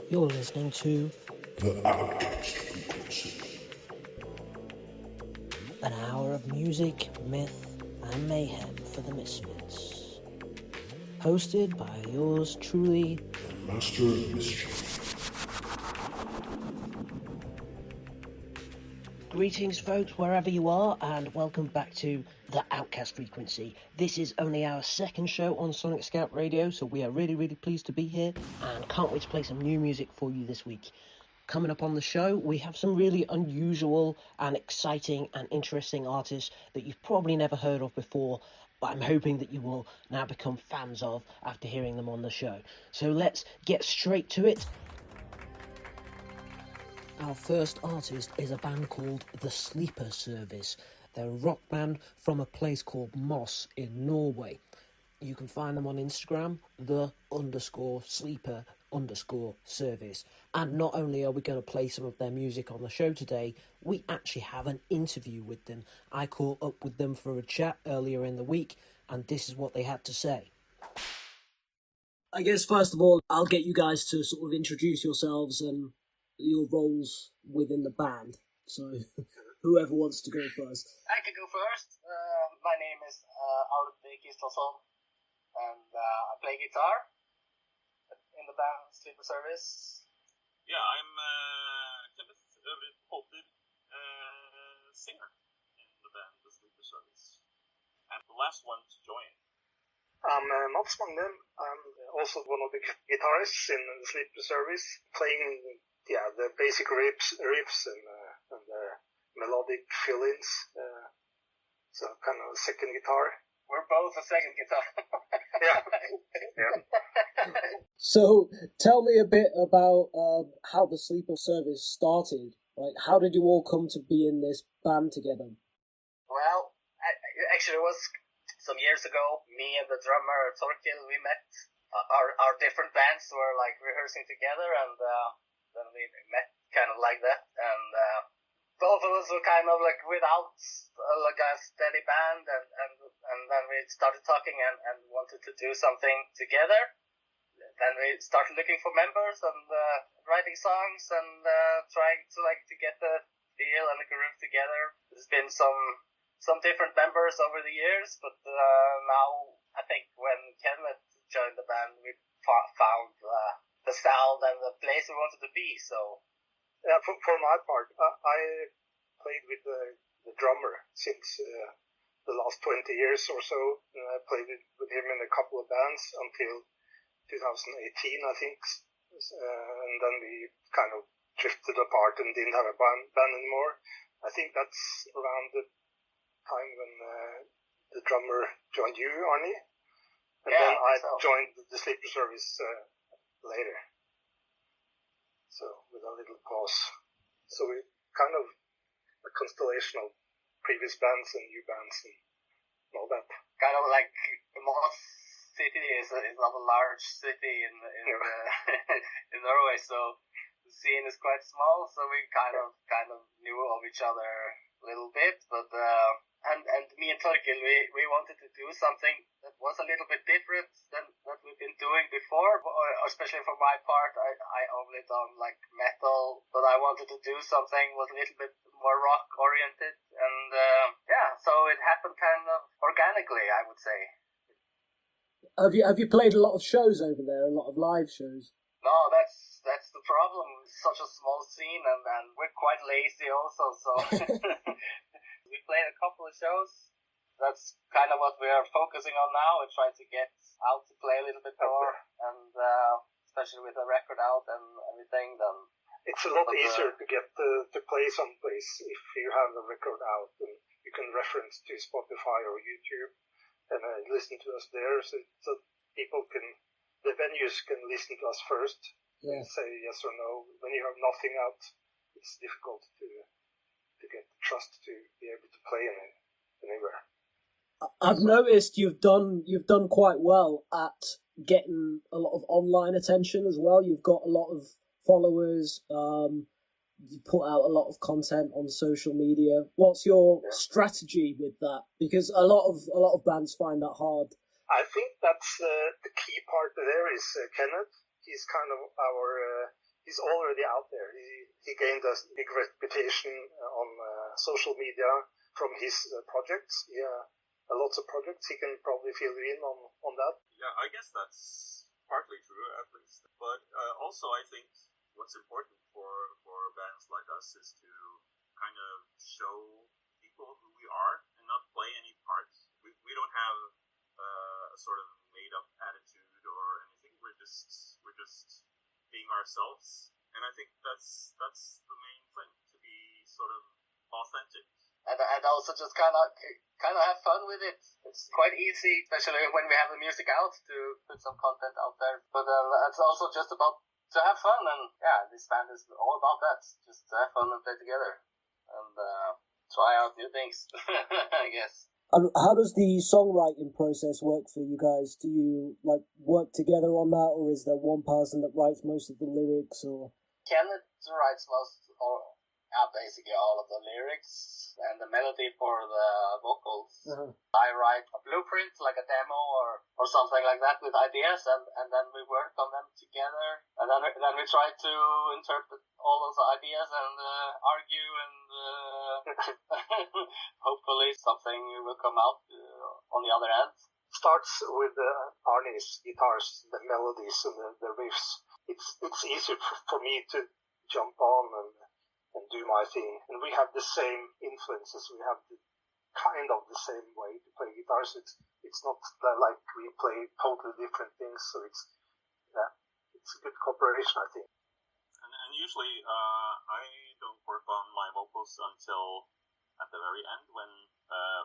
You're listening to The Outcast Frequency. an hour of music, myth, and mayhem for the misfits. Hosted by yours truly, The Master of Mischief. Greetings, folks, wherever you are, and welcome back to the Outcast Frequency. This is only our second show on Sonic Scout Radio, so we are really pleased to be here, and can't wait to play some new music for you this week. Coming up on the show, we have some really unusual and exciting and interesting artists that you've probably never heard of before, but I'm hoping that you will now become fans of after hearing them on the show. So let's get straight to it. Our first artist is a band called The Sleeper Service. They're a rock band from a place called Moss in Norway. You can find them on Instagram, _sleeper_service. And not only are we going to play some of their music on the show today, we actually have an interview with them. I caught up with them for a chat earlier in the week, and this is what they had to say. I guess first of all, I'll get you guys to sort of introduce yourselves and your roles within the band. So whoever wants to go first. I can go first. My name is Outcast and I play guitar in the band Sleeper Service. Yeah, I'm Kenneth singer in the band The Sleeper Service. I'm the last one to join. I'm Mats Magnum. I'm also one of the guitarists in the Sleeper Service, playing the basic riffs and the melodic fill-ins. So kind of a second guitar. We're both a second guitar. Yeah. So tell me a bit about how the Sleeper Service started. Like, how did you all come to be in this band together? Well, actually it was some years ago. Me and the drummer Torkil, we met. Our different bands were like rehearsing together, and then we met kind of like that. And both of us were kind of like without like a steady band, and then we started talking and wanted to do something together. Then we started looking for members and writing songs and trying to get the feel and the groove together. There's been some different members over the years, but now I think when Kenneth joined the band, we found the sound and the place we wanted to be. So Yeah, for my part, I played with the drummer since the last 20 years or so. I played with him in a couple of bands until 2018, I think. And then we kind of drifted apart and didn't have a band anymore. I think that's around the time when the drummer joined you, Arnie. And then I joined the Sleeper Service later. So with a little pause. So we kind of a constellation of previous bands and new bands and all that. kind of like Moss City is not a large city in in Norway, so the scene is quite small. So we kind of knew of each other a little bit, but and me and Torkil, we wanted to do something that was a little bit different than what we've been doing before. Especially for my part, I only done like metal, but I wanted to do something was a little bit more rock oriented, and so it happened kind of organically, I would say. Have you played a lot of shows over there, a lot of live shows? No, that's the problem. It's such a small scene, and we're quite lazy also, so we played a couple of shows. That's kind of what we are focusing on now. We're trying to get out to play a little bit more, and especially with the record out and everything, then it's a lot easier to get to play someplace if you have the record out, and you can reference to Spotify or YouTube and listen to us there, so people the venues can listen to us first and say yes or no. When you have nothing out, it's difficult to get the trust to be able to play anywhere. I've noticed you've done quite well at getting a lot of online attention as well. You've got a lot of followers. You put out a lot of content on social media. What's your strategy with that? Because a lot of bands find that hard. I think that's the key part there is Kenneth. he's kind of he's already out there. He gained a big reputation on social media from his projects. Yeah, lots of projects. He can probably fill you in on that. Yeah, I guess that's partly true, at least. But also, I think what's important for bands like us is to kind of show people who we are and not play any parts. We don't have a sort of made-up attitude or anything. We're just being ourselves, and I think that's the main thing, to be sort of authentic. And also just kind of have fun with it. It's quite easy, especially when we have the music out, to put some content out there. But it's also just about to have fun, and yeah, this band is all about that. Just to have fun and play together, and try out new things, I guess. And how does the songwriting process work for you guys? Do you work together on that, or is there one person that writes most of the lyrics? Or Kenneth writes basically all of the lyrics and the melody for the vocals. Uh-huh. I write a blueprint, like a demo or something like that, with ideas, and then we work on them together, and then we try to interpret all those ideas and argue, and hopefully something will come out on the other end. Starts with Arnie's guitars, the melodies and the riffs. It's easier for me to jump on and do my thing. And we have the same influences. We have kind of the same way to play guitars. It's not like we play totally different things. So it's a good cooperation, I think. And usually I don't work on my vocals until at the very end, when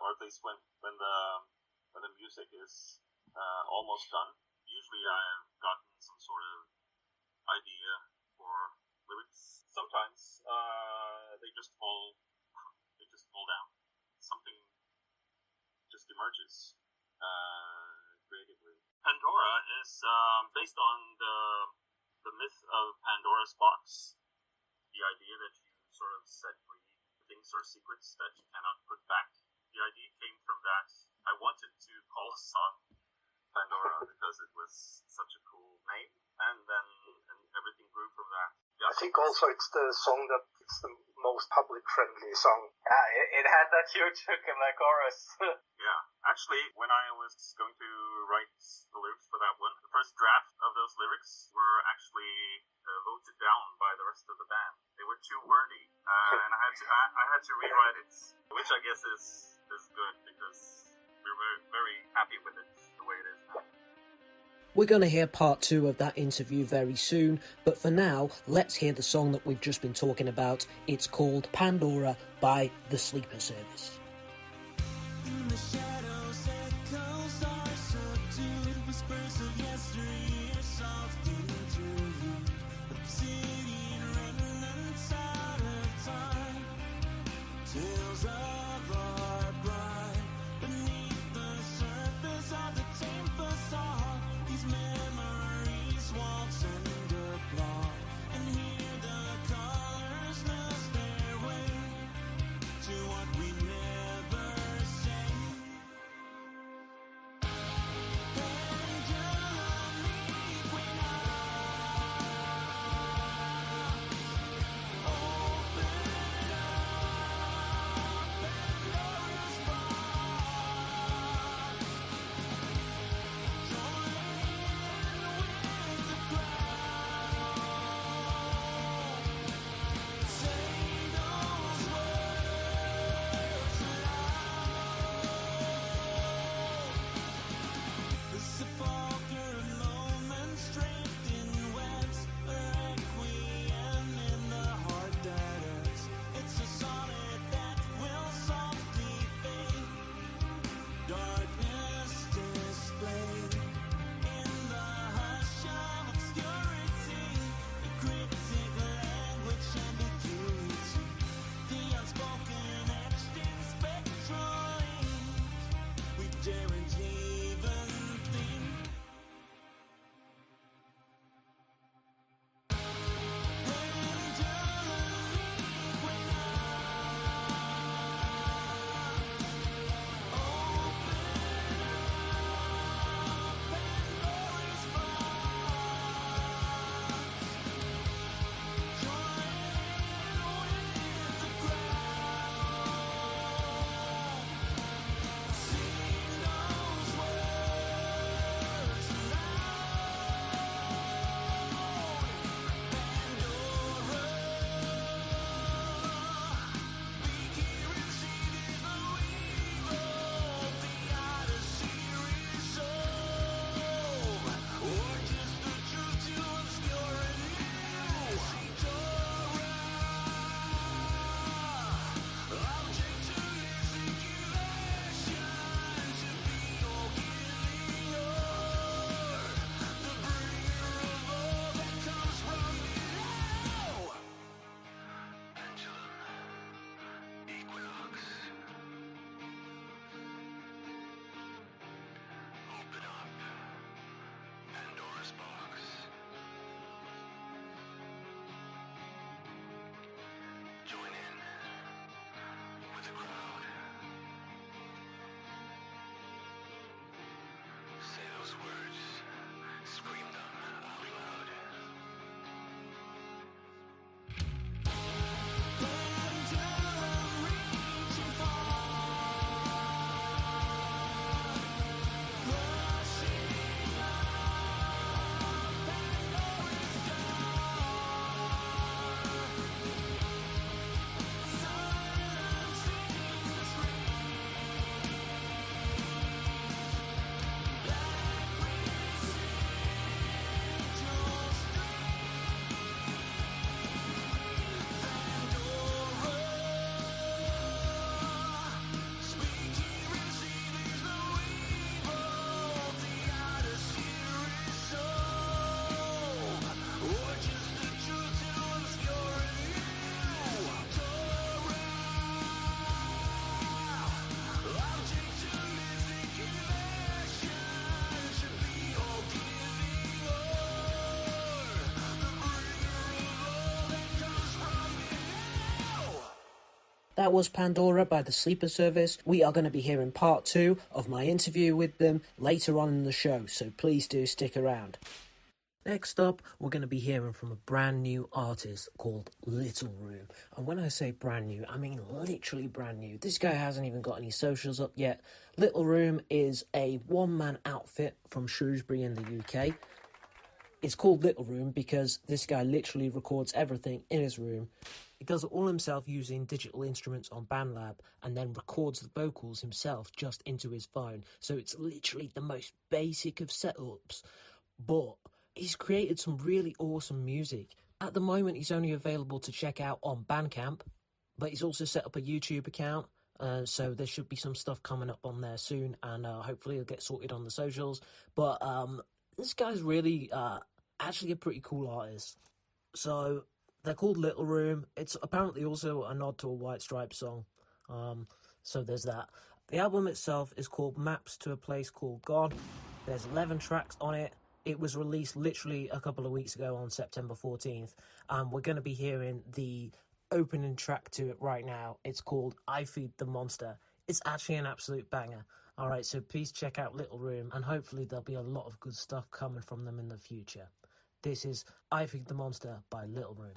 or at least when the music is almost done. Usually I've gotten some sort of idea for lyrics. Sometimes they just fall down. Something just emerges creatively. Pandora is based on the myth of Pandora's box. The idea that you sort of set free things or secrets that you cannot put back. The idea came from that. I wanted to call a song Pandora because it was such a cool name, and everything grew from that. Yeah. I think also it's the song that it's the most public-friendly song. Yeah, it had that huge hook in the chorus. Yeah, actually, when I was going to write the lyrics for that one, the first draft of those lyrics were actually voted down by the rest of the band. They were too wordy, and I had to rewrite it, which I guess is good, because we're very, very happy with it the way it is now. we're going to hear part 2 of that interview very soon, but for now, let's hear the song that we've just been talking about. It's called Pandora by The Sleeper Service. In the shadows, echoes are subdued. Whispers of yesteryear soften through you. Obsidian remnants out of time. Tales of our pride. Beneath the surface of the tame facade, these memories waltz and applaud. And hear the colors lose their way to what we never say. Say those words, scream them out loud. That was Pandora by the Sleeper Service. We are going to be hearing part 2 of my interview with them later on in the show, so please do stick around. Next up, we're going to be hearing from a brand new artist called Little Room. And when I say brand new, I mean literally brand new. This guy hasn't even got any socials up yet. Little Room is a one-man outfit from Shrewsbury in the UK. It's called Little Room because this guy literally records everything in his room. He does it all himself using digital instruments on BandLab and then records the vocals himself just into his phone. So it's literally the most basic of setups, but he's created some really awesome music. At the moment, he's only available to check out on Bandcamp, but he's also set up a YouTube account, so there should be some stuff coming up on there soon, and hopefully it'll get sorted on the socials. But this guy's really actually a pretty cool artist. So they're called Little Room. It's apparently also a nod to a White Stripes song, so there's that. The album itself is called Maps to a Place Called God. There's 11 tracks on it. It was released literally a couple of weeks ago on September 14th. We're going to be hearing the opening track to it right now. It's called I Feed the Monster. It's actually an absolute banger. Alright, so please check out Little Room, and hopefully there'll be a lot of good stuff coming from them in the future. This is I Feed the Monster by Little Room.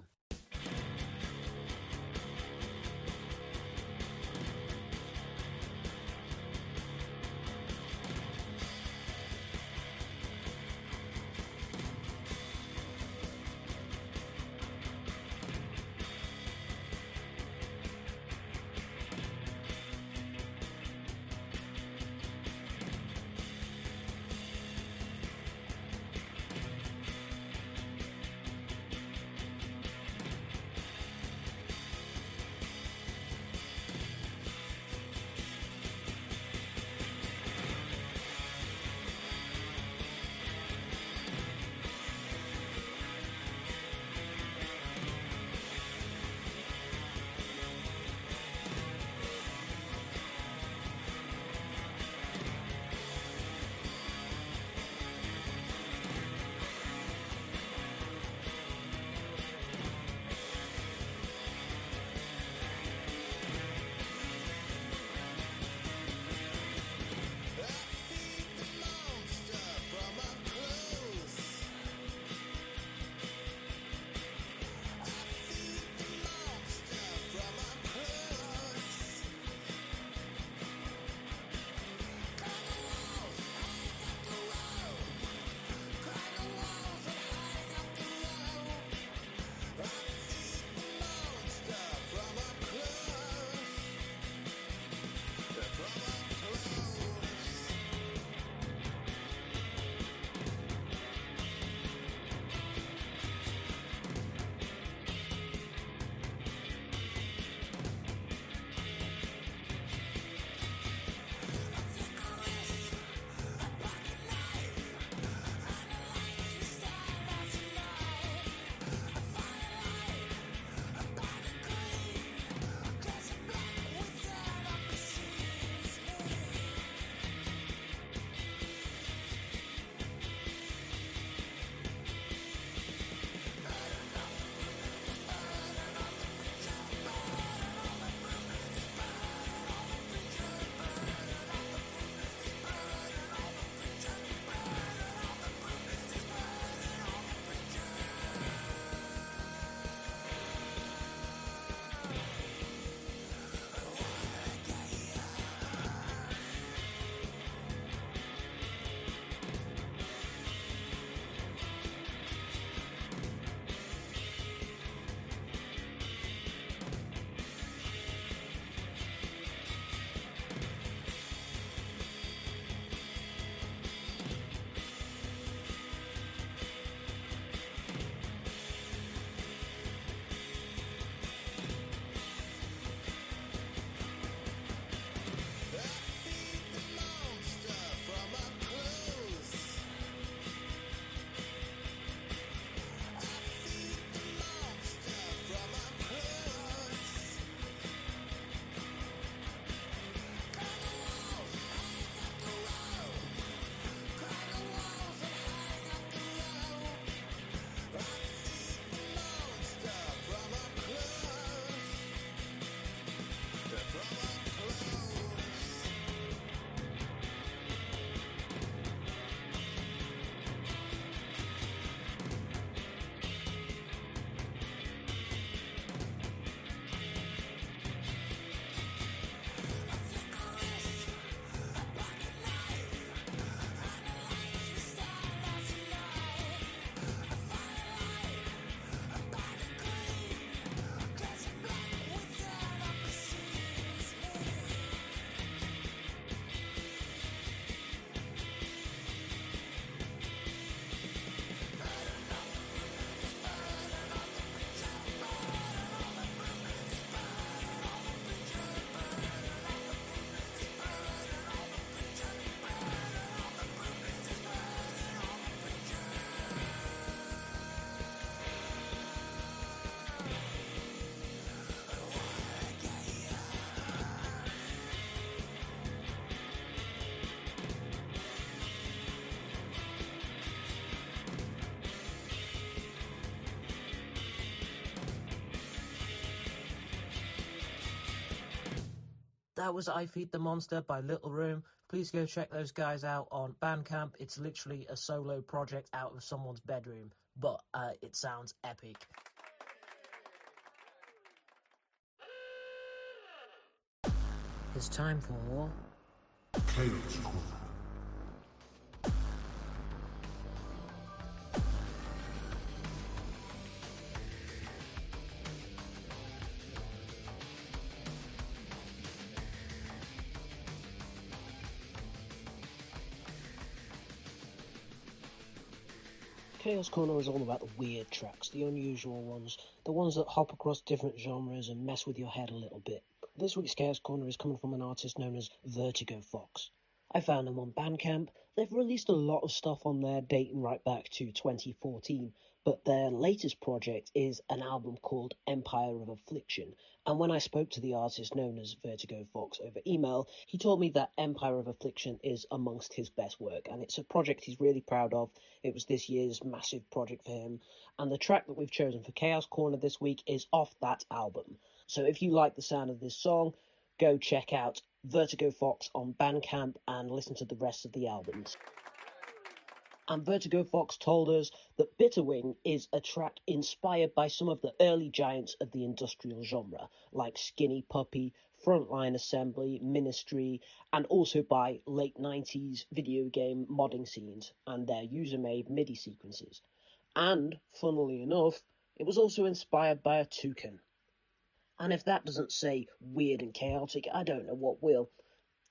That was I Feed the Monster by Little Room. Please go check those guys out on Bandcamp. It's literally a solo project out of someone's bedroom, but it sounds epic. It's time for Chaos Corner. Chaos Corner is all about the weird tracks, the unusual ones, the ones that hop across different genres and mess with your head a little bit. This week's Chaos Corner is coming from an artist known as Vertigo Fox. I found them on Bandcamp. They've released a lot of stuff on there dating right back to 2014, but their latest project is an album called Empire of Affliction. And when I spoke to the artist known as Vertigo Fox over email, he told me that Empire of Affliction is amongst his best work, and it's a project he's really proud of. It was this year's massive project for him, and the track that we've chosen for Chaos Corner this week is off that album. So if you like the sound of this song, go check out Vertigo Fox on Bandcamp and listen to the rest of the albums. And Vertigo Fox told us that Bitterwing is a track inspired by some of the early giants of the industrial genre, like Skinny Puppy, Frontline Assembly, Ministry, and also by late 90s video game modding scenes and their user-made MIDI sequences. And, funnily enough, it was also inspired by a toucan. And if that doesn't say weird and chaotic, I don't know what will.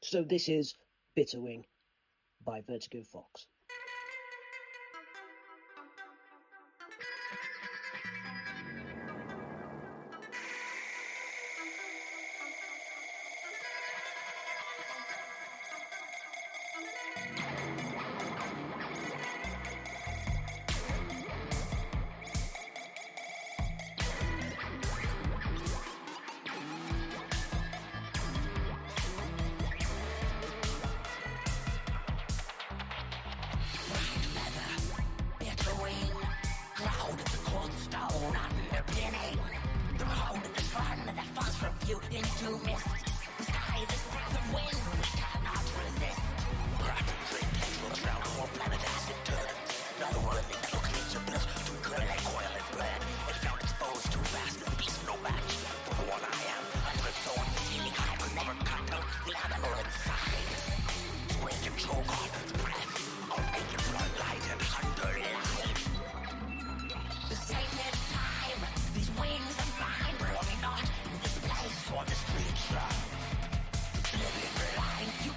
So this is Bitterwing by Vertigo Fox. For this creature, living blind, you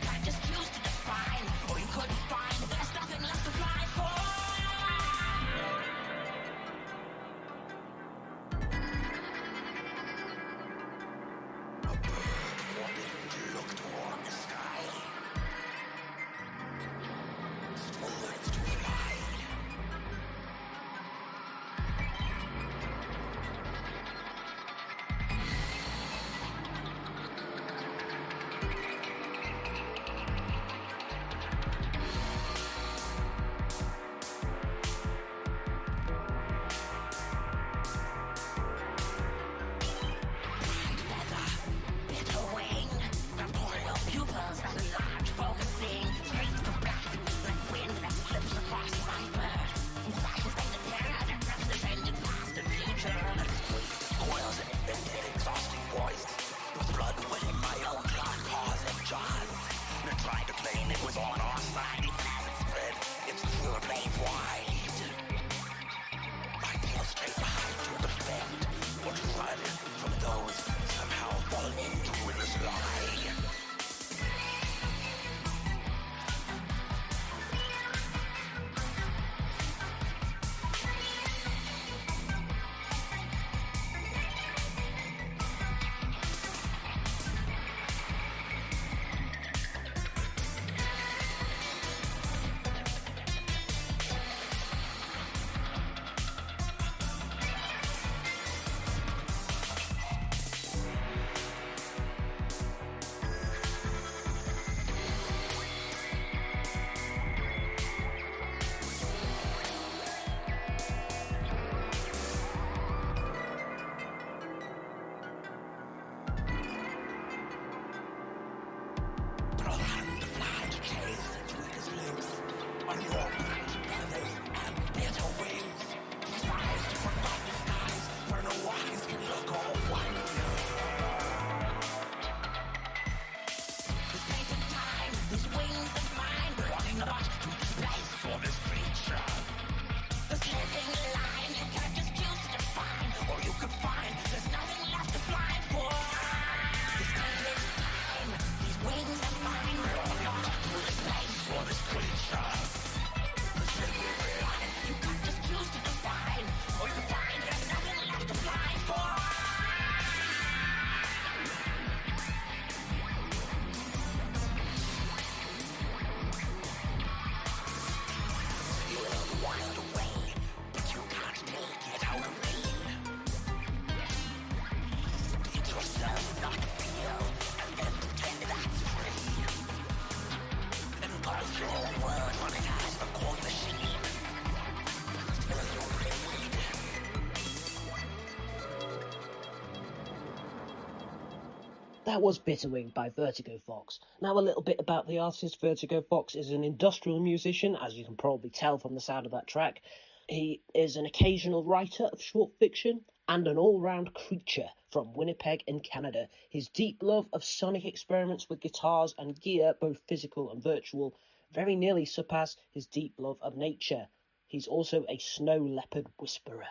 That was Bitterwing by Vertigo Fox. Now a little bit about the artist. Vertigo Fox is an industrial musician, as you can probably tell from the sound of that track. He is an occasional writer of short fiction and an all-round creature from Winnipeg in Canada. His deep love of sonic experiments with guitars and gear, both physical and virtual, very nearly surpass his deep love of nature. He's also a snow leopard whisperer,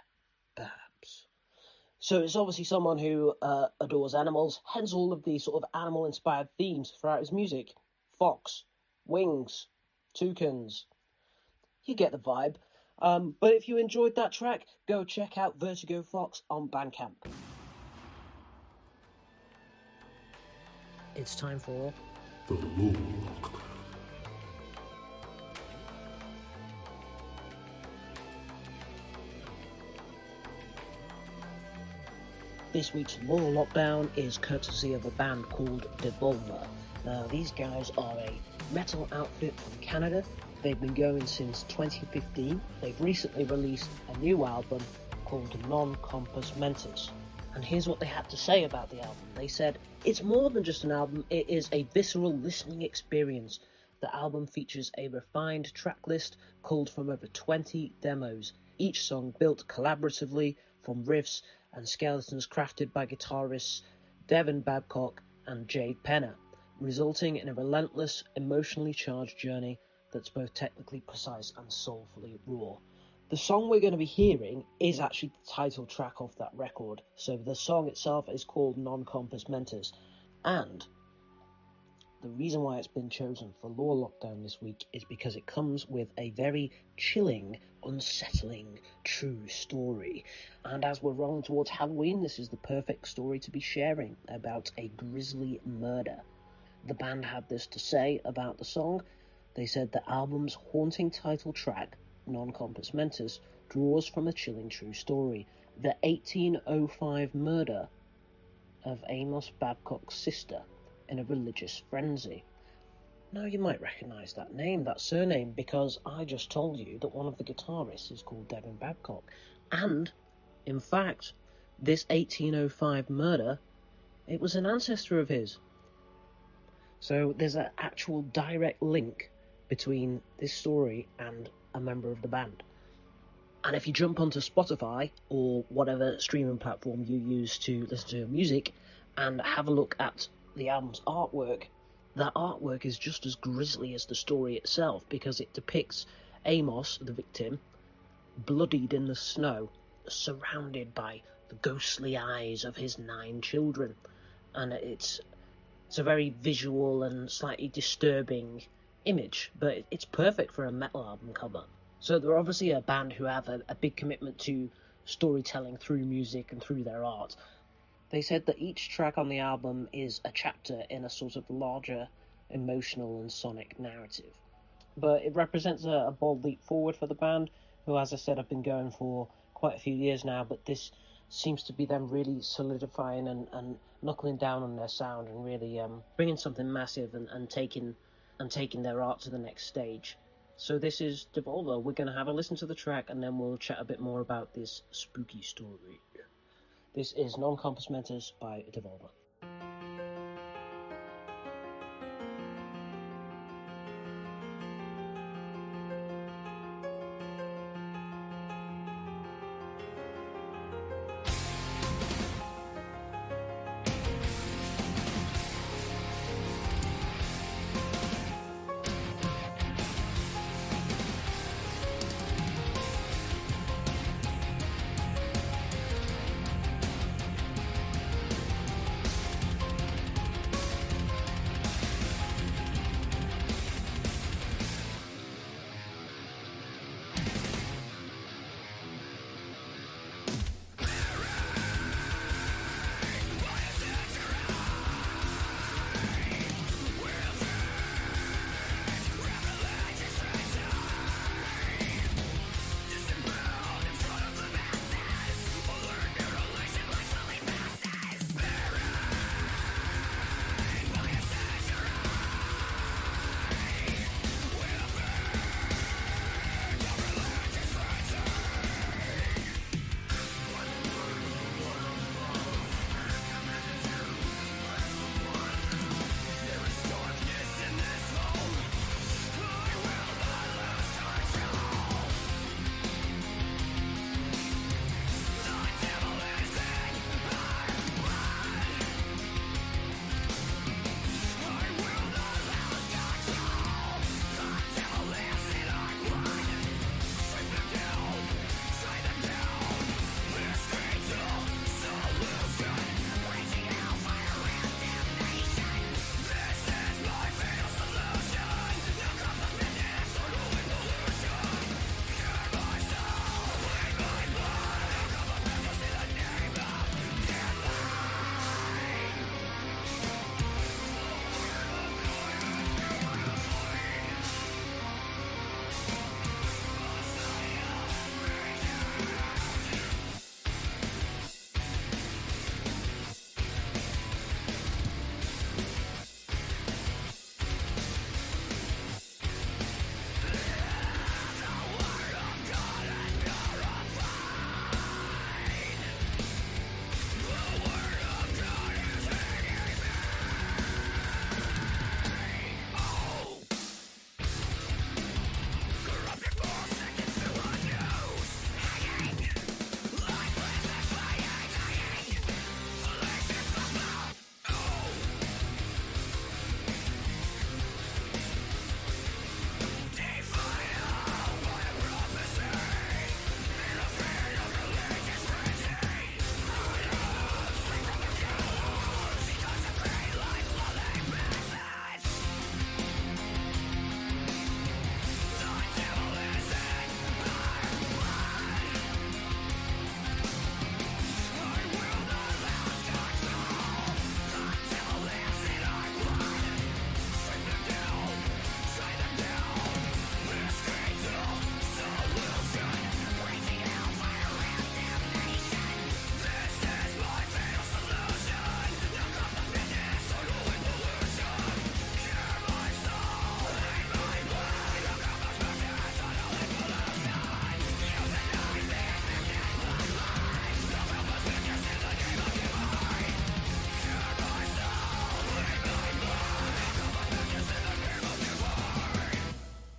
perhaps. So it's obviously someone who adores animals, hence all of these sort of animal-inspired themes throughout his music. Fox, wings, toucans. You get the vibe. But if you enjoyed that track, go check out Vertigo Fox on Bandcamp. It's time for The Lore Lockdown. This week's Lore Lockdown is courtesy of a band called Devolver. Now, these guys are a metal outfit from Canada. They've been going since 2015. They've recently released a new album called Non Compos Mentis. And here's what they had to say about the album. They said, "It's more than just an album, it is a visceral listening experience. The album features a refined track list culled from over 20 demos, each song built collaboratively from riffs and skeletons crafted by guitarists Devin Babcock and Jade Penner, resulting in a relentless, emotionally charged journey that's both technically precise and soulfully raw." The song we're going to be hearing is actually the title track off that record, so the song itself is called Non Compos Mentis, and the reason why it's been chosen for Lore Lockdown this week is because it comes with a very chilling, unsettling, true story. And as we're rolling towards Halloween, this is the perfect story to be sharing about a grisly murder. The band had this to say about the song. They said the album's haunting title track, Non Compos Mentis, draws from a chilling true story, the 1805 murder of Amos Babcock's sister in a religious frenzy. Now you might recognise that name, that surname, because I just told you that one of the guitarists is called Devin Babcock. And, in fact, this 1805 murder, it was an ancestor of his. So there's an actual direct link between this story and a member of the band. And if you jump onto Spotify or whatever streaming platform you use to listen to music and have a look at the album's artwork, that artwork is just as grisly as the story itself, because it depicts Amos, the victim, bloodied in the snow, surrounded by the ghostly eyes of his 9 children. And it's a very visual and slightly disturbing image, but it's perfect for a metal album cover. So they're obviously a band who have a big commitment to storytelling through music and through their art. They said that each track on the album is a chapter in a sort of larger emotional and sonic narrative. But it represents a bold leap forward for the band, who, as I said, have been going for quite a few years now, but this seems to be them really solidifying and knuckling down on their sound and really bringing something massive and taking their art to the next stage. So this is Devolver. We're going to have a listen to the track and then we'll chat a bit more about this spooky story. This is Non Compos Mentis by Devolver.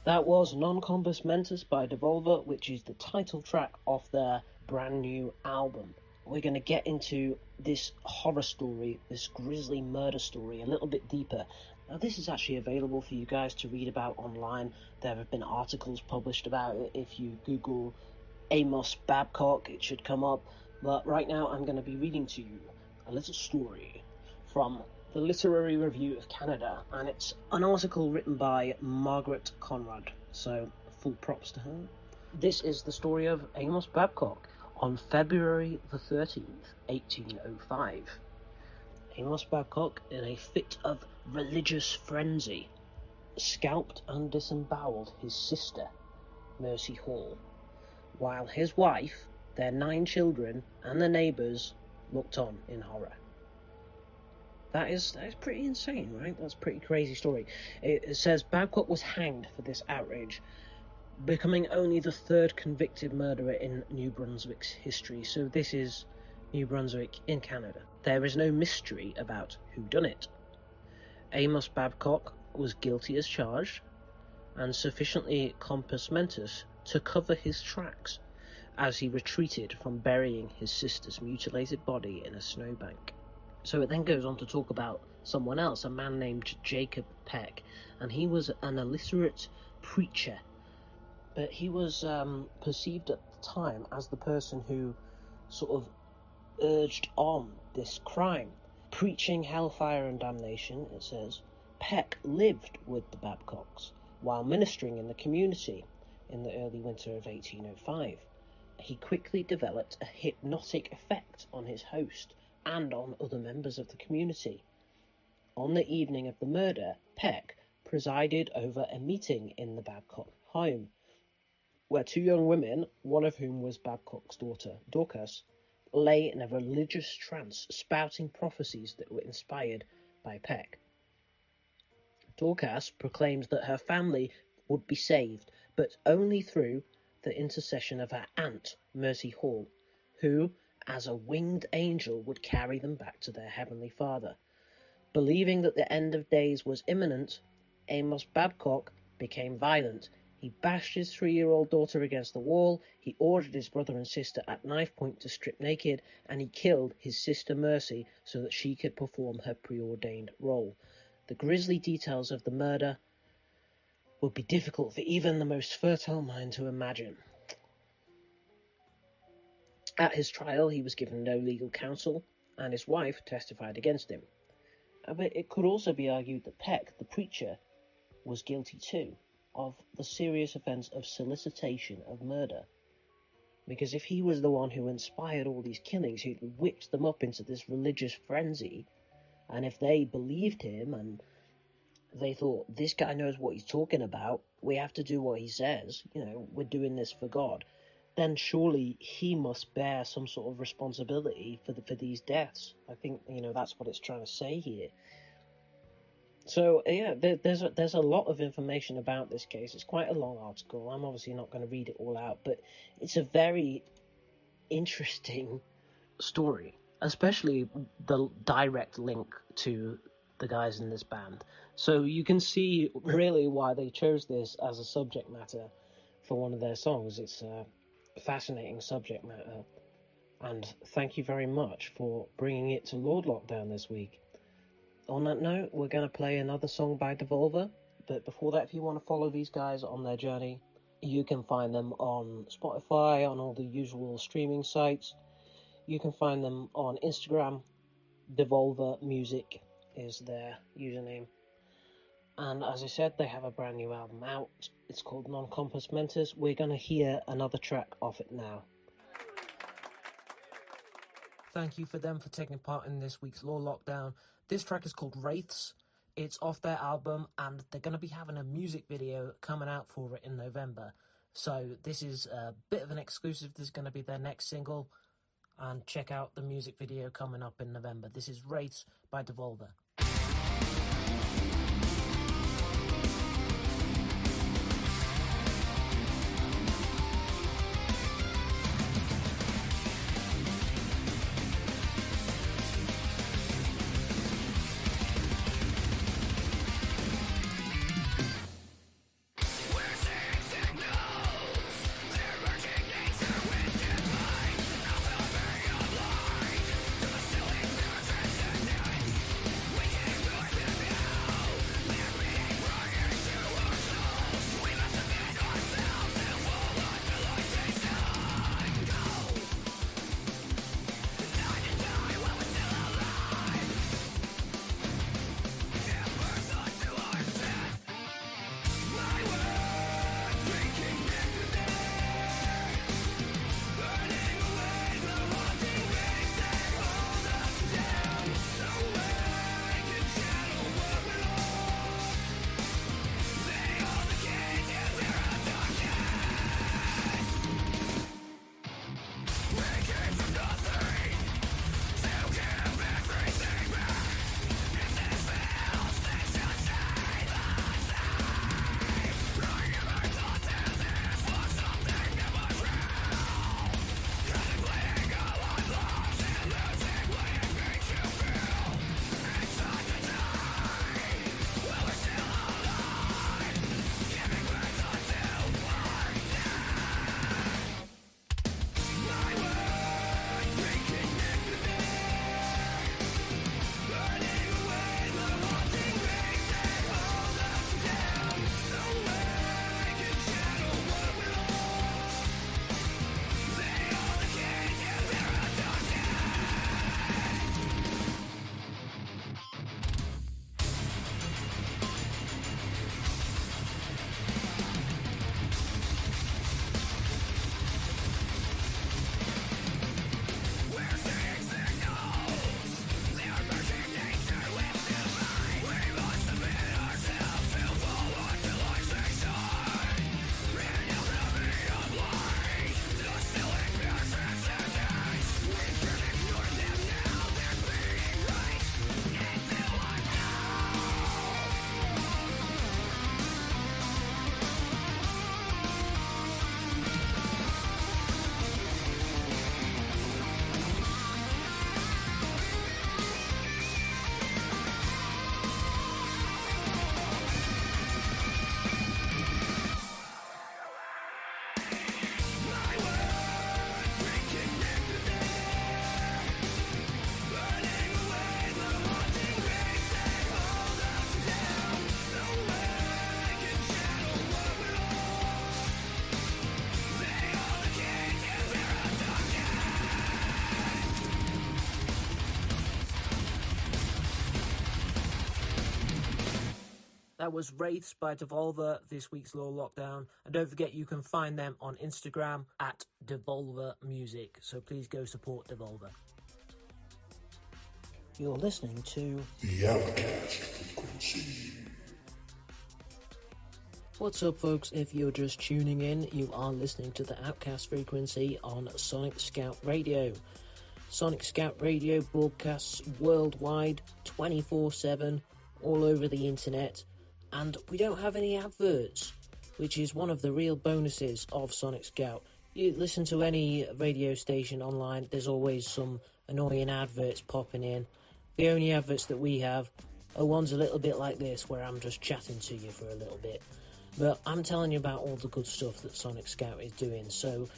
That was Non Compos Mentis by Devolver, which is the title track of their brand new album. We're going to get into this horror story, this grisly murder story, a little bit deeper. Now, this is actually available for you guys to read about online. There have been articles published about it. If you Google Amos Babcock, it should come up. But right now, I'm going to be reading to you a little story from the Literary Review of Canada, and it's an article written by Margaret Conrad, so full props to her. This is the story of Amos Babcock on February the 13th, 1805. Amos Babcock, in a fit of religious frenzy, scalped and disemboweled his sister, Mercy Hall, while his wife, their 9 children, and the neighbours looked on in horror. That is pretty insane, right? That's a pretty crazy story. It says Babcock was hanged for this outrage, becoming only the 3rd convicted murderer in New Brunswick's history. So this is New Brunswick in Canada. There is no mystery about who done it. Amos Babcock was guilty as charged, and sufficiently compos mentis to cover his tracks as he retreated from burying his sister's mutilated body in a snowbank. So it then goes on to talk about someone else, a man named Jacob Peck, and he was an illiterate preacher, but he was perceived at the time as the person who sort of urged on this crime. Preaching hellfire and damnation, it says, Peck lived with the Babcocks while ministering in the community in the early winter of 1805. He quickly developed a hypnotic effect on his host and on other members of the community. On the evening of the murder, Peck presided over a meeting in the Babcock home, where 2 young women, one of whom was Babcock's daughter, Dorcas, lay in a religious trance, spouting prophecies that were inspired by Peck. Dorcas proclaimed that her family would be saved, but only through the intercession of her aunt, Mercy Hall, who, as a winged angel, would carry them back to their heavenly Father. Believing that the end of days was imminent, Amos Babcock became violent. He bashed his 3-year-old daughter against the wall, he ordered his brother and sister at knife point to strip naked, and he killed his sister Mercy so that she could perform her preordained role. The grisly details of the murder would be difficult for even the most fertile mind to imagine. At his trial, he was given no legal counsel, and his wife testified against him. But it could also be argued that Peck, the preacher, was guilty too of the serious offence of solicitation of murder. Because if he was the one who inspired all these killings, who'd whipped them up into this religious frenzy, and if they believed him and they thought, this guy knows what he's talking about, we have to do what he says, we're doing this for God, then surely he must bear some sort of responsibility for these deaths. I think, that's what it's trying to say here. So, yeah, there's a lot of information about this case. It's quite a long article. I'm obviously not going to read it all out, but it's a very interesting story, especially the direct link to the guys in this band. So you can see really why they chose this as a subject matter for one of their songs. It's a fascinating subject matter, and thank you very much for bringing it to Lord Lockdown this week. On that note, we're going to play another song by Devolver, but before that, if you want to follow these guys on their journey, you can find them on Spotify, on all the usual streaming sites. You can find them on Instagram. Devolver Music is their username. And as I said, they have a brand new album out. It's called Non Compos Mentis. We're going to hear another track off it now. Thank you for them for taking part in this week's Law Lockdown. This track is called Wraiths. It's off their album, and they're going to be having a music video coming out for it in November. So this is a bit of an exclusive. This is going to be their next single. And check out the music video coming up in November. This is Wraiths by Devolver. Where's that was Wraiths by Devolver, this week's Law Lockdown. And don't forget, you can find them on Instagram at Devolver Music. So please go support Devolver. You're listening to The Outcast Frequency. What's up, folks? If you're just tuning in, you are listening to the Outcast Frequency on Sonic Scout Radio. Sonic Scout Radio broadcasts worldwide, 24/7, all over the internet, and we don't have any adverts, which is one of the real bonuses of Sonic Scout. You listen to any radio station online, there's always some annoying adverts popping in. The only adverts that we have are ones a little bit like this, where I'm just chatting to you for a little bit. But I'm telling you about all the good stuff that Sonic Scout is doing. So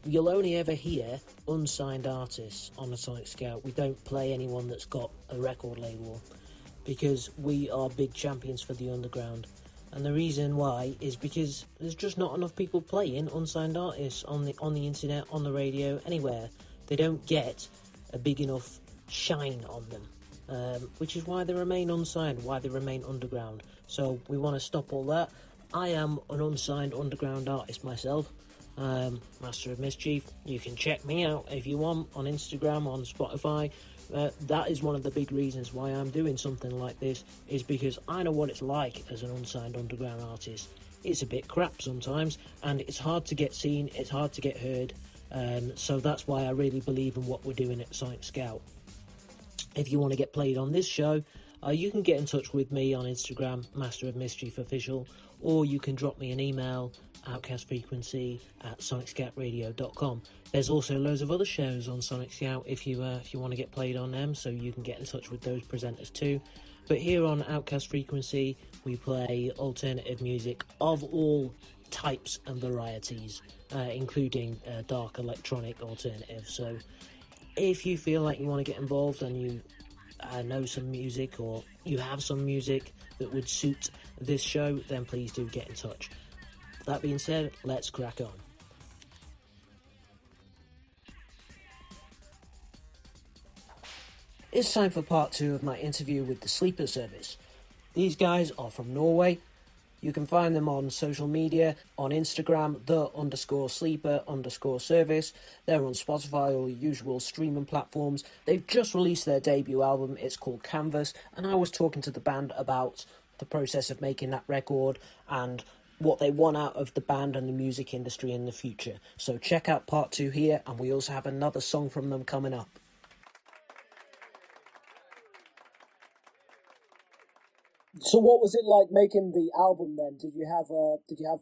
you'll only ever hear unsigned artists on the Sonic Scout. We don't play anyone that's got a record label, because we are big champions for the underground. And the reason why is because there's just not enough people playing unsigned artists on the internet, on the radio, anywhere. They don't get a big enough shine on them, which is why they remain unsigned, why they remain underground. So we want to stop all that. I am an unsigned underground artist myself, Master of Mischief. You can check me out if you want on Instagram, on Spotify. That is one of the big reasons why I'm doing something like this, is because I know what it's like as an unsigned underground artist. It's a bit crap sometimes, and it's hard to get seen, it's hard to get heard, so that's why I really believe in what we're doing at Sonic Scout. If you want to get played on this show, you can get in touch with me on Instagram, Master of Mischief Official, or you can drop me an email, outcastfrequency@sonicscoutradio.com. There's also loads of other shows on Sonic Scout if you want to get played on them, so you can get in touch with those presenters too. But here on Outcast Frequency, we play alternative music of all types and varieties, including dark electronic alternative. So if you feel like you want to get involved and you know some music, or you have some music that would suit this show, then please do get in touch. That being said, let's crack on. It's time for part 2 of my interview with the Sleeper Service. These guys are from Norway. You can find them on social media, on Instagram, _sleeper_service. They're on Spotify or usual streaming platforms. They've just released their debut album. It's called Canvas, and I was talking to the band about the process of making that record and what they want out of the band and the music industry in the future. So check out part 2 here, and we also have another song from them coming up. So what was it like making the album then? Did you have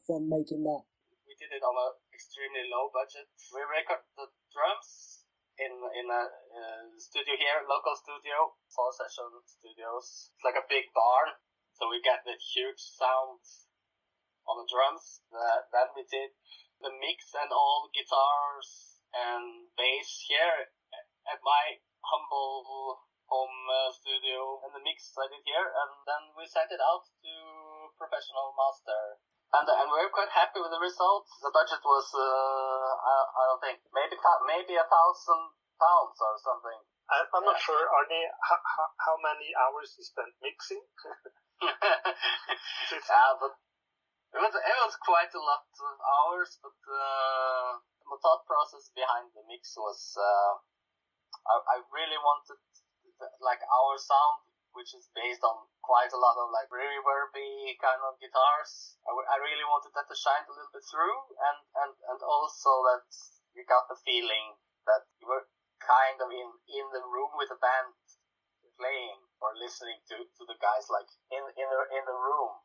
fun making that? We did it on an extremely low budget. We recorded the drums in a studio here, local studio, 4-session studios. It's like a big barn, so we get the huge sound on the drums. Then we did the mix and all guitars and bass here at my humble home studio, and the mix I did here, and then we sent it out to professional master, and we were quite happy with the results. The budget was I don't think maybe £1,000 or something. I'm not sure, Arnie, how many hours you spent mixing. But it was quite a lot of hours, but the thought process behind the mix was I really wanted like our sound, which is based on quite a lot of like reverby kind of guitars. I really wanted that to shine a little bit through, and also that you got the feeling that you were kind of in the room with the band playing, or listening to the guys like in the room.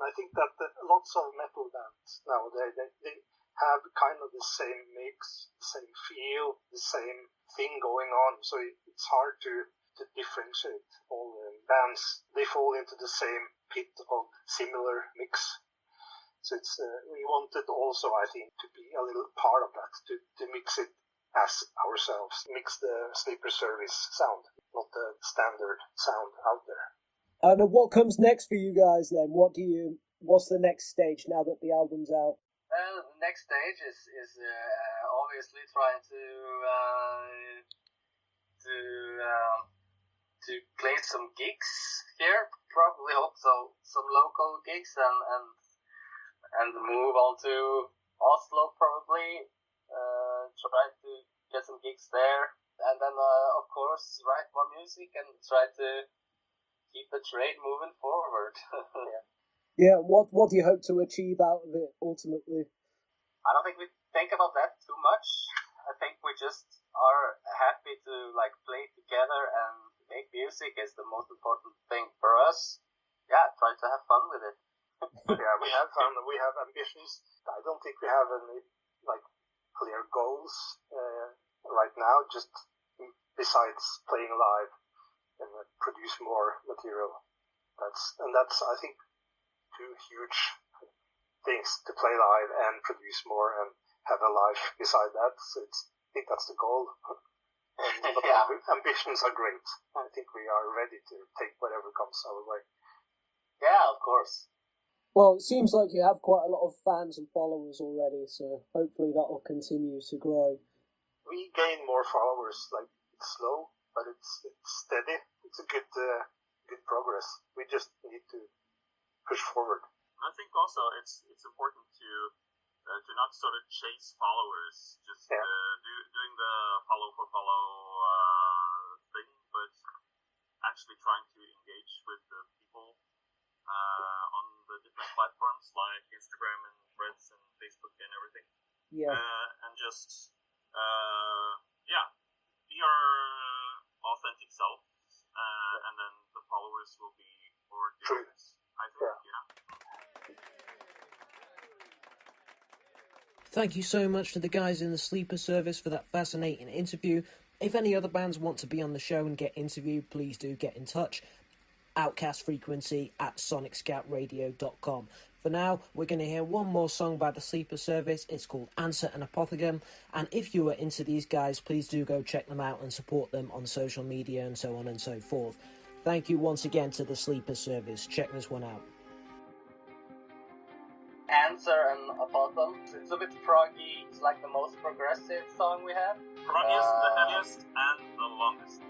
I think that lots of metal bands nowadays, they have kind of the same mix, the same feel, the same thing going on. So it's hard to differentiate all the bands. They fall into the same pit of similar mix. So it's we wanted also, I think, to be a little part of that, to mix it as ourselves, mix the Sleeper Service sound, not the standard sound out there. And what comes next for you guys then? What's the next stage now that the album's out? The next stage is obviously trying to to play some gigs here. Probably hope so, some local gigs, and move on to Oslo probably. Try to get some gigs there, and then of course write more music and try to keep the trade moving forward. Yeah. What do you hope to achieve out of it ultimately? I don't think we think about that too much. I think we just are happy to like play together and make music is the most important thing for us. Yeah, try to have fun with it. Yeah, we have fun. We have ambitions. I don't think we have any like clear goals right now. Just besides playing live and produce more material. That's I think two huge things, to play live and produce more and have a life beside that. So I think that's the goal. But Yeah. ambitions are great. I think we are ready to take whatever comes our way. Yeah, of course. Well, it seems like you have quite a lot of fans and followers already, so hopefully that will continue to grow. We gain more followers. Like, it's slow, but it's steady. It's a good progress. We just need to push forward. I think also it's important to not sort of chase followers, just doing the follow for follow thing, but actually trying to engage with the people on the different platforms like Instagram and Threads and Facebook and everything. Yeah. And just be our authentic self, and then the followers will be more curious. I think, yeah. Thank you so much to the guys in the Sleeper Service for that fascinating interview. If any other bands want to be on the show and get interviewed, please do get in touch. Outcast Frequency at sonicscoutradio.com. For now, we're going to hear one more song by the Sleeper Service. It's called Answer and Apothegm. And if you are into these guys, please do go check them out and support them on social media and so on and so forth. Thank you once again to the Sleeper Service. Check this one out. Answer and Apothegm. It's a bit proggy. It's like the most progressive song we have. Proggiest, the heaviest, and the longest.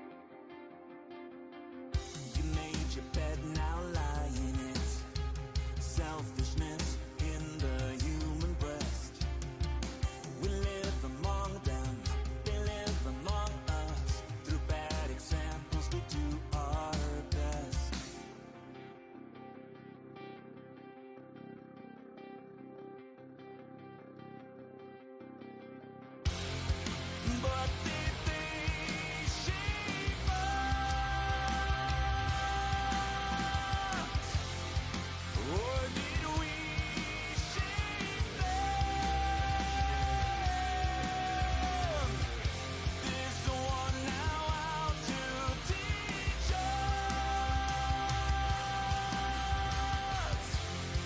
You made your bed, now lie in it. Selfishness in the human breast. We live among them, they live among us. Through bad examples, we do our best. But did they shape us? Or did we shape them? This one now out to teach us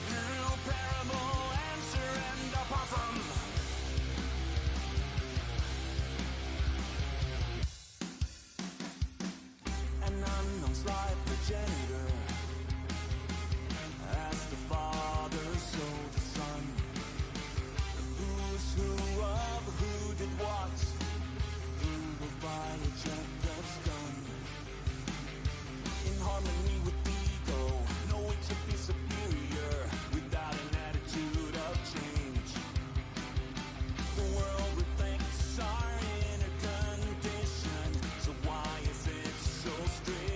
through parable, answer, and opossum. An unknown slide progenitor. As the father, so the son. Who's who of who did what? Who will buy a jet that's done? In harmony with ego, no way to be superior without an attitude of change. The world rethinks our inner condition. So why is it so strange?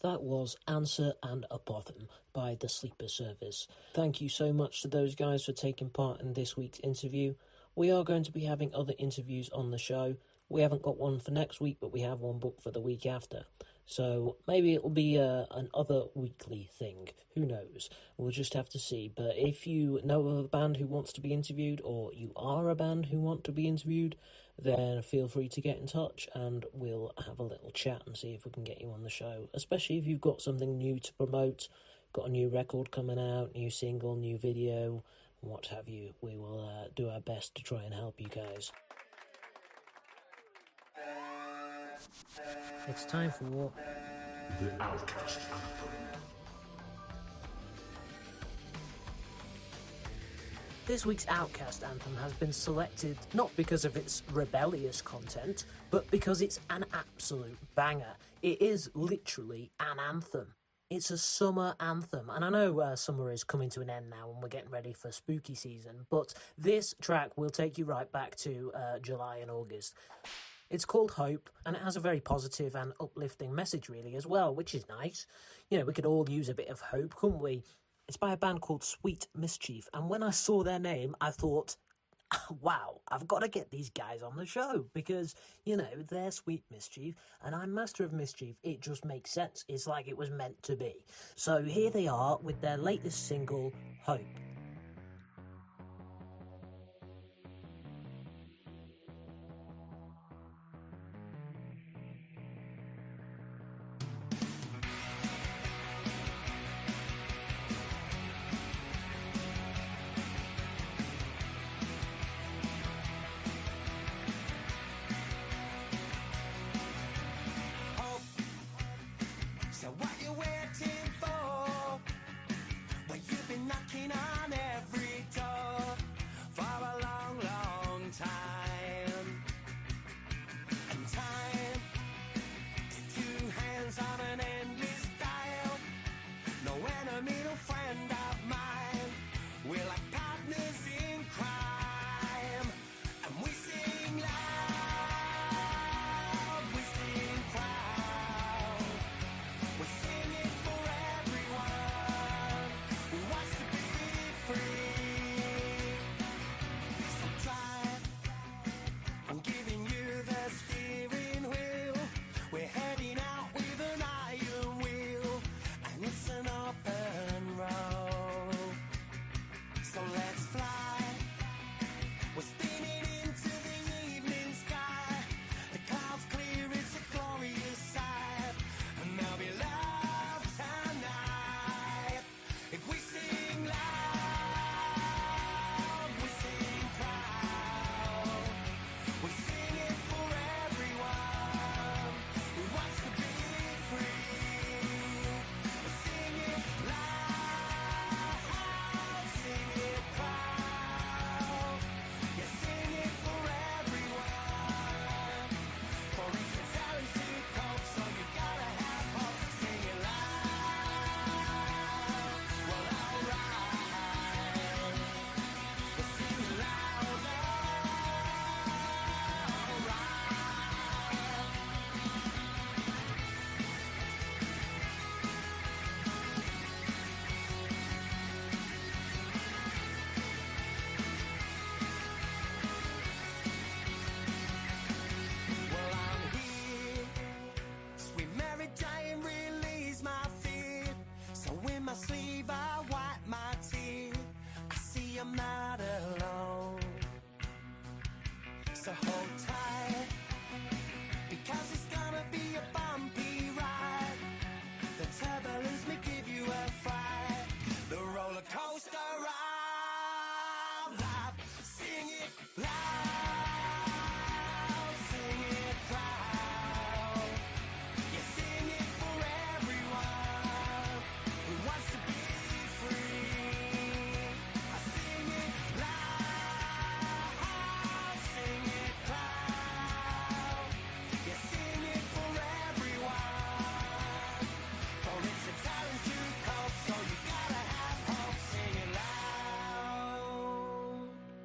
That was Answer and Apothem by the Sleeper Service. Thank you so much to those guys for taking part in this week's interview. We are going to be having other interviews on the show. We haven't got one for next week, but we have one booked for the week after. So maybe it'll be an other weekly thing. Who knows? We'll just have to see. But if you know of a band who wants to be interviewed, or you are a band who want to be interviewed, then feel free to get in touch and we'll have a little chat and see if we can get you on the show. Especially if you've got something new to promote, got a new record coming out, new single, new video, what have you. We will do our best to try and help you guys. It's time for The Outcast Anthem. This week's Outcast Anthem has been selected not because of its rebellious content, but because it's an absolute banger. It is literally an anthem. It's a summer anthem, and I know summer is coming to an end now and we're getting ready for spooky season, but this track will take you right back to July and August. It's called Hope, and it has a very positive and uplifting message really as well, which is nice. You know, we could all use a bit of hope, couldn't we? It's by a band called Sweet Mischief, and when I saw their name, I thought, wow, I've got to get these guys on the show, because, you know, they're Sweet Mischief, and I'm Master of Mischief. It just makes sense. It's like it was meant to be. So here they are with their latest single, Hope. So what you waiting for? Well, you've been knocking on every door for a long, long time. And time, two hands on an endless dial. No enemy, no friend of mine. We're like partners in crime. And we sing loud, we sing proud. We sing it for everyone who wants to be free. So drive, I'm giving you the steering wheel. We're heading out with an iron wheel, and it's an open road. So let's fly. We're spinning into the evening sky. The clouds clear, it's a glorious sight. And there'll be love tonight. If we sing loud, we sing proud. We sing it for everyone who wants to be free. We sing it loud, sing it proud. Yeah, sing it for everyone. For each and talent to cope, so you gotta have hope. Sing it loud. Well, alright. We'll sing it louder. Well, I'm here. Sweet Mary Jane, release my fear. So in my sleeve, I wipe my tears. I see I'm not alone. So hold tight, because it's gonna be a bumpy ride. The turbulence may give you a fright. The roller coaster of life. Sing it loud, sing it proud. Yeah, sing it for everyone who wants to be free. I sing it loud, sing it proud. Yeah, sing it for everyone. For it's a talent to cope, so you gotta have hope. Sing it loud.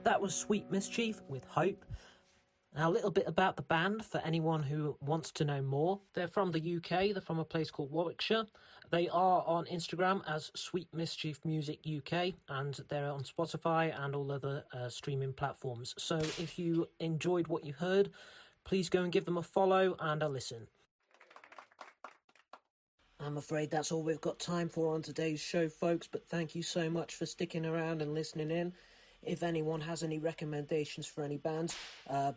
That was Sweet Mischief with Hope. Now, a little bit about the band for anyone who wants to know more. They're from the UK. They're from a place called Warwickshire. They are on Instagram as Sweet Mischief Music UK, and they're on Spotify and all other streaming platforms. So if you enjoyed what you heard, please go and give them a follow and a listen. I'm afraid that's all we've got time for on today's show, folks, but thank you so much for sticking around and listening in. If anyone has any recommendations for any bands,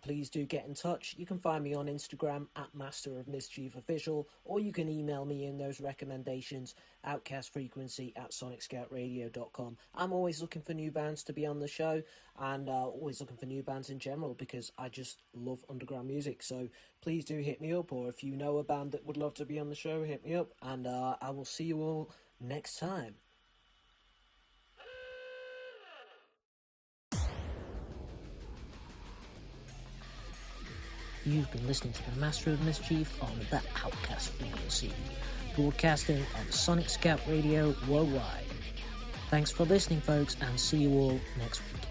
please do get in touch. You can find me on Instagram at Master of Mischief Official, or you can email me in those recommendations, outcastfrequency@sonicscoutradio.com. I'm always looking for new bands to be on the show, and always looking for new bands in general, because I just love underground music. So please do hit me up, or if you know a band that would love to be on the show, hit me up, and I will see you all next time. You've been listening to the Master of Mischief on the Outcast Frequency, broadcasting on Sonic Scout Radio worldwide. Thanks for listening, folks, and see you all next week.